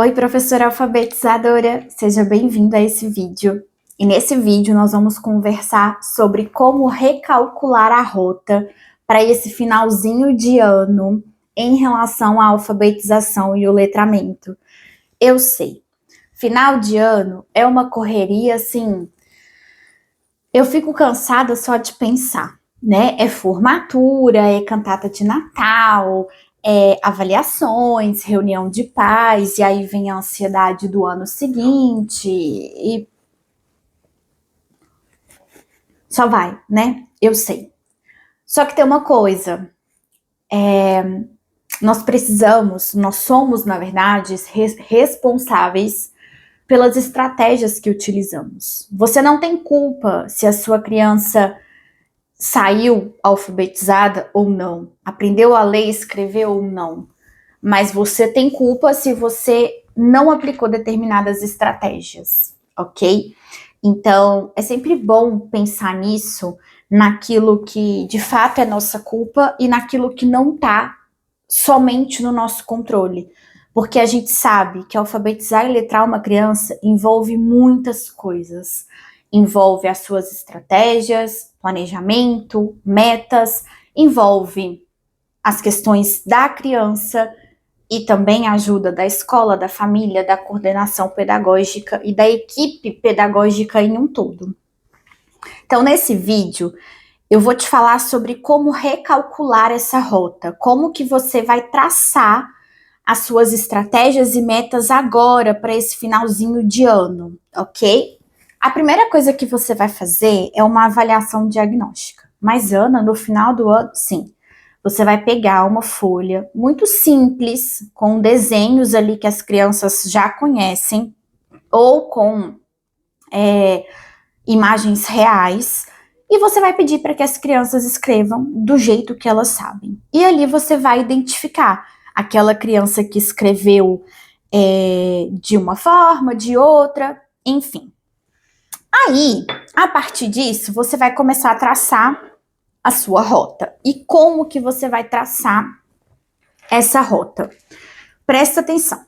Oi, professora alfabetizadora, seja bem-vindo a esse vídeo. E nesse vídeo nós vamos conversar sobre como recalcular a rota para esse finalzinho de ano em relação à alfabetização e o letramento. Eu sei, final de ano é uma correria assim, eu fico cansada só de pensar, né? É formatura, é cantata de Natal, avaliações, reunião de pais, e aí vem a ansiedade do ano seguinte, e só vai, né? Eu sei. Só que tem uma coisa, nós somos, na verdade, responsáveis pelas estratégias que utilizamos. Você não tem culpa se a sua criança saiu alfabetizada ou não, aprendeu a ler e escrever ou não, mas você tem culpa se você não aplicou determinadas estratégias, ok? Então, é sempre bom pensar nisso, naquilo que de fato é nossa culpa e naquilo que não está somente no nosso controle. Porque a gente sabe que alfabetizar e letrar uma criança envolve muitas coisas. Envolve as suas estratégias, planejamento, metas, envolve as questões da criança e também a ajuda da escola, da família, da coordenação pedagógica e da equipe pedagógica em um todo. Então, nesse vídeo, eu vou te falar sobre como recalcular essa rota, como que você vai traçar as suas estratégias e metas agora para esse finalzinho de ano, ok? A primeira coisa que você vai fazer é uma avaliação diagnóstica. Mas, Ana, no final do ano, sim, você vai pegar uma folha muito simples, com desenhos ali que as crianças já conhecem, ou com imagens reais, e você vai pedir para que as crianças escrevam do jeito que elas sabem. E ali você vai identificar aquela criança que escreveu de uma forma, de outra, enfim. Aí, a partir disso, você vai começar a traçar a sua rota. E como que você vai traçar essa rota? Presta atenção.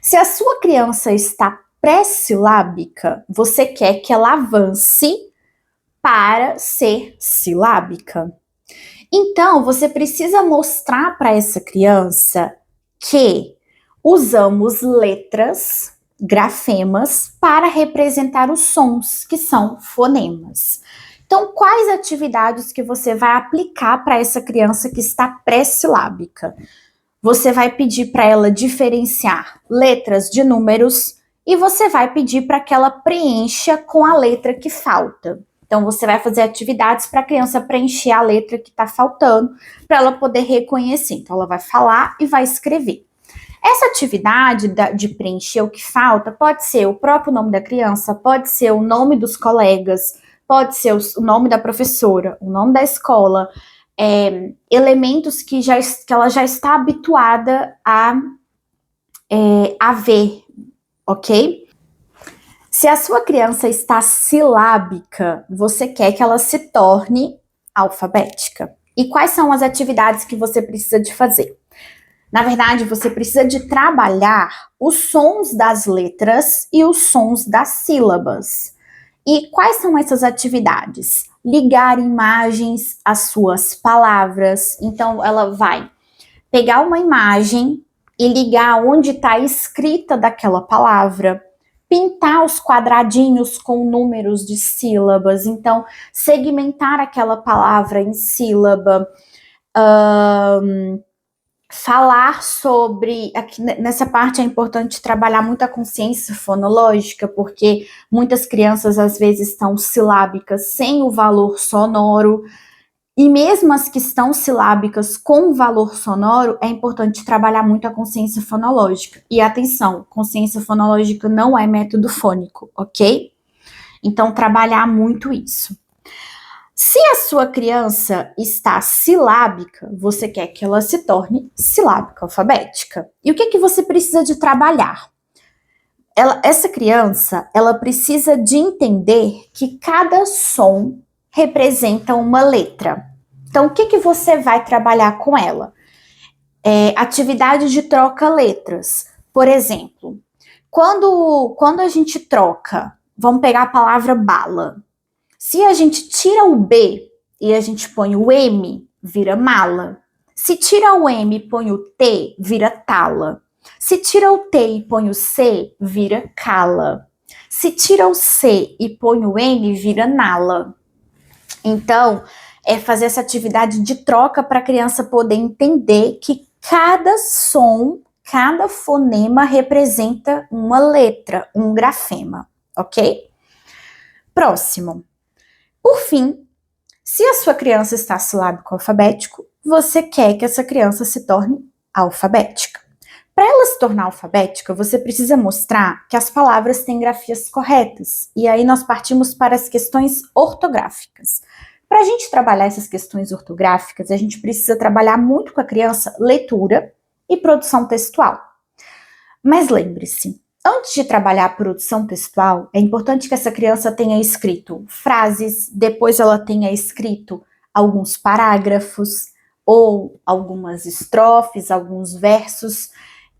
Se a sua criança está pré-silábica, você quer que ela avance para ser silábica. Então, você precisa mostrar para essa criança que usamos letras, grafemas, para representar os sons, que são fonemas. Então, quais atividades que você vai aplicar para essa criança que está pré-silábica? Você vai pedir para ela diferenciar letras de números e você vai pedir para que ela preencha com a letra que falta. Então, você vai fazer atividades para a criança preencher a letra que está faltando, para ela poder reconhecer. Então, ela vai falar e vai escrever. Essa atividade de preencher o que falta pode ser o próprio nome da criança, pode ser o nome dos colegas, pode ser o nome da professora, o nome da escola, elementos que ela já está habituada a ver, ok? Se a sua criança está silábica, você quer que ela se torne alfabética. E quais são as atividades que você precisa de fazer? Na verdade, você precisa de trabalhar os sons das letras e os sons das sílabas. E quais são essas atividades? Ligar imagens às suas palavras. Então, ela vai pegar uma imagem e ligar onde está escrita daquela palavra, pintar os quadradinhos com números de sílabas, então segmentar aquela palavra em sílaba, falar sobre, aqui nessa parte é importante trabalhar muito a consciência fonológica, porque muitas crianças às vezes estão silábicas sem o valor sonoro, e mesmo as que estão silábicas com valor sonoro, é importante trabalhar muito a consciência fonológica. E atenção, consciência fonológica não é método fônico, ok? Então, trabalhar muito isso. Se a sua criança está silábica, você quer que ela se torne silábica alfabética. E o que que você precisa de trabalhar? Essa criança, ela precisa de entender que cada som representa uma letra. Então, o que que você vai trabalhar com ela? Atividade de troca letras. Por exemplo, quando a gente troca, vamos pegar a palavra bala. Se a gente tira o B e a gente põe o M, vira mala. Se tira o M e põe o T, vira tala. Se tira o T e põe o C, vira cala. Se tira o C e põe o N, vira nala. Então, é fazer essa atividade de troca para a criança poder entender que cada som, cada fonema representa uma letra, um grafema, ok? Próximo. Por fim, se a sua criança está silábico alfabético, você quer que essa criança se torne alfabética. Para ela se tornar alfabética, você precisa mostrar que as palavras têm grafias corretas. E aí nós partimos para as questões ortográficas. Para a gente trabalhar essas questões ortográficas, a gente precisa trabalhar muito com a criança leitura e produção textual. Mas lembre-se, antes de trabalhar a produção textual, é importante que essa criança tenha escrito frases, depois ela tenha escrito alguns parágrafos ou algumas estrofes, alguns versos.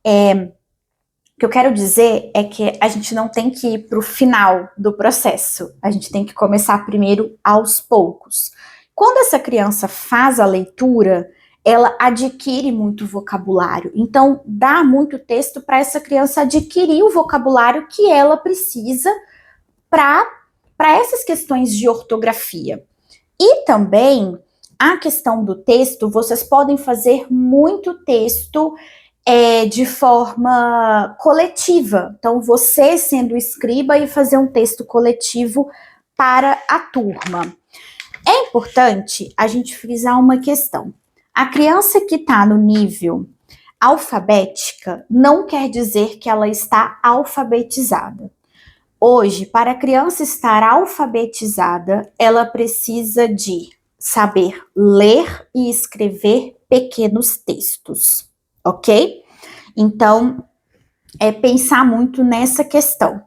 O que eu quero dizer é que a gente não tem que ir para o final do processo, a gente tem que começar primeiro aos poucos. Quando essa criança faz a leitura, ela adquire muito vocabulário. Então, dá muito texto para essa criança adquirir o vocabulário que ela precisa para essas questões de ortografia. E também, a questão do texto, vocês podem fazer muito texto de forma coletiva. Então, você sendo escriba e fazer um texto coletivo para a turma. É importante a gente frisar uma questão. A criança que está no nível alfabética não quer dizer que ela está alfabetizada. Hoje, para a criança estar alfabetizada, ela precisa de saber ler e escrever pequenos textos, ok? Então, pensar muito nessa questão.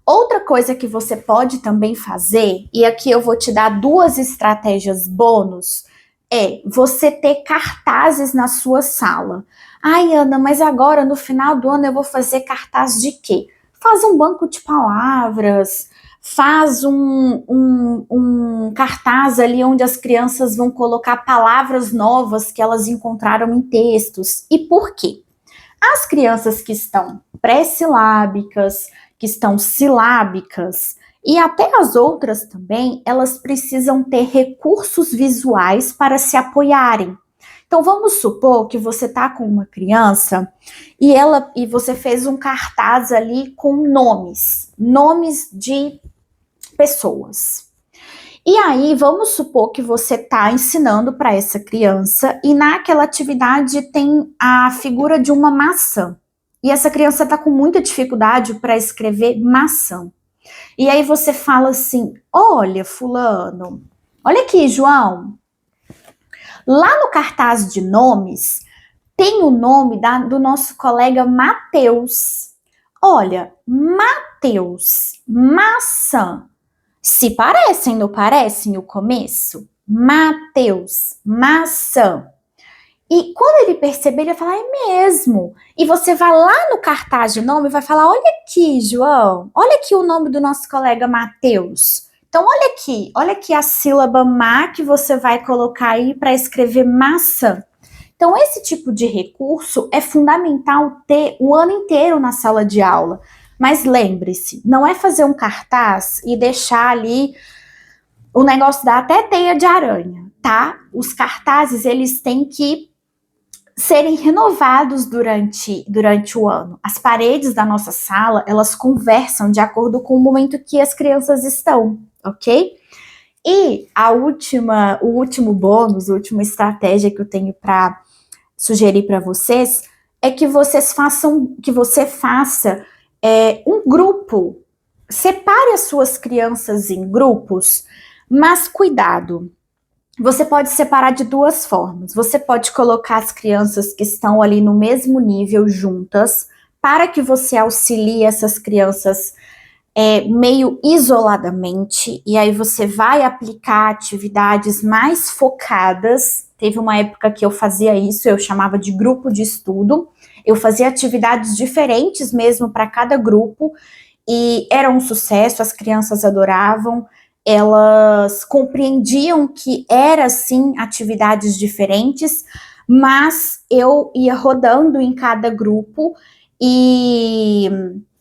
Outra coisa que você pode também fazer, e aqui eu vou te dar 2 estratégias bônus, é você ter cartazes na sua sala. Ai, Ana, mas agora no final do ano eu vou fazer cartaz de quê? Faz um banco de palavras, faz um cartaz ali onde as crianças vão colocar palavras novas que elas encontraram em textos. E por quê? As crianças que estão pré-silábicas, que estão silábicas, e até as outras também, elas precisam ter recursos visuais para se apoiarem. Então, vamos supor que você está com uma criança e você fez um cartaz ali com nomes de pessoas. E aí, vamos supor que você está ensinando para essa criança e naquela atividade tem a figura de uma maçã. E essa criança está com muita dificuldade para escrever maçã. E aí você fala assim, olha, fulano, olha aqui, João, lá no cartaz de nomes, tem o nome do nosso colega Mateus. Olha, Mateus, maçã. Se parecem, não parecem o começo? Mateus, maçã. E quando ele perceber, ele vai falar, é mesmo. E você vai lá no cartaz de nome e vai falar, olha aqui, João, olha aqui o nome do nosso colega Mateus. Então, olha aqui a sílaba ma que você vai colocar aí para escrever maçã. Então, esse tipo de recurso é fundamental ter o ano inteiro na sala de aula. Mas lembre-se, não é fazer um cartaz e deixar ali o negócio dar até teia de aranha, tá? Os cartazes, eles têm que serem renovados durante o ano. As paredes da nossa sala, elas conversam de acordo com o momento que as crianças estão, ok? E o último bônus, a última estratégia que eu tenho para sugerir para vocês é que você faça um grupo. Separe as suas crianças em grupos, mas cuidado. Você pode separar de 2 formas. Você pode colocar as crianças que estão ali no mesmo nível juntas, para que você auxilie essas crianças meio isoladamente, e aí você vai aplicar atividades mais focadas. Teve uma época que eu fazia isso, eu chamava de grupo de estudo. Eu fazia atividades diferentes mesmo para cada grupo, e era um sucesso, as crianças adoravam, elas compreendiam que era sim atividades diferentes, mas eu ia rodando em cada grupo e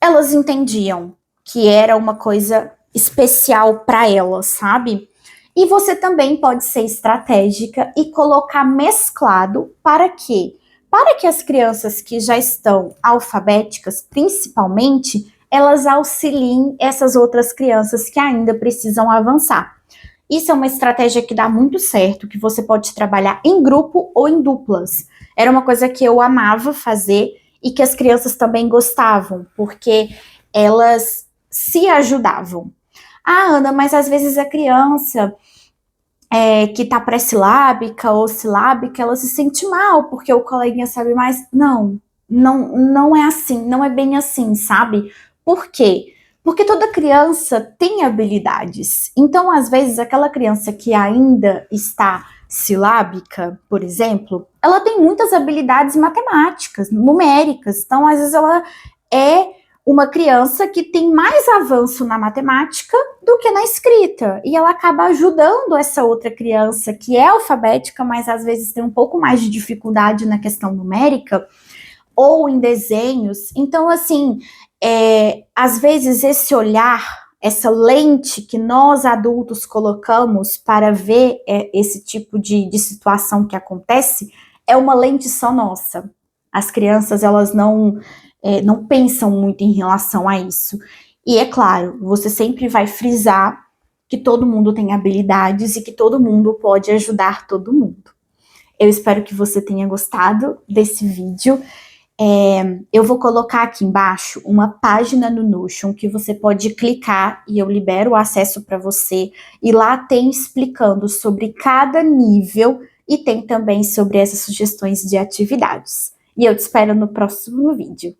elas entendiam que era uma coisa especial para elas, sabe? E você também pode ser estratégica e colocar mesclado para quê? Para que as crianças que já estão alfabéticas, principalmente, elas auxiliem essas outras crianças que ainda precisam avançar. Isso é uma estratégia que dá muito certo, que você pode trabalhar em grupo ou em duplas. Era uma coisa que eu amava fazer e que as crianças também gostavam, porque elas se ajudavam. Ah, Ana, mas às vezes a criança que tá pré-silábica ou silábica, ela se sente mal porque o coleguinha sabe mais. Não é assim, não é bem assim, sabe? Por quê? Porque toda criança tem habilidades. Então, às vezes, aquela criança que ainda está silábica, por exemplo, ela tem muitas habilidades matemáticas, numéricas. Então, às vezes, ela é uma criança que tem mais avanço na matemática do que na escrita. E ela acaba ajudando essa outra criança que é alfabética, mas às vezes tem um pouco mais de dificuldade na questão numérica ou em desenhos. Então, assim, às vezes esse olhar, essa lente que nós adultos colocamos para ver esse tipo de situação que acontece, é uma lente só nossa. As crianças, elas não pensam muito em relação a isso. E é claro, você sempre vai frisar que todo mundo tem habilidades e que todo mundo pode ajudar todo mundo. Eu espero que você tenha gostado desse vídeo. Eu vou colocar aqui embaixo uma página no Notion que você pode clicar e eu libero o acesso para você. E lá tem explicando sobre cada nível e tem também sobre essas sugestões de atividades. E eu te espero no próximo vídeo.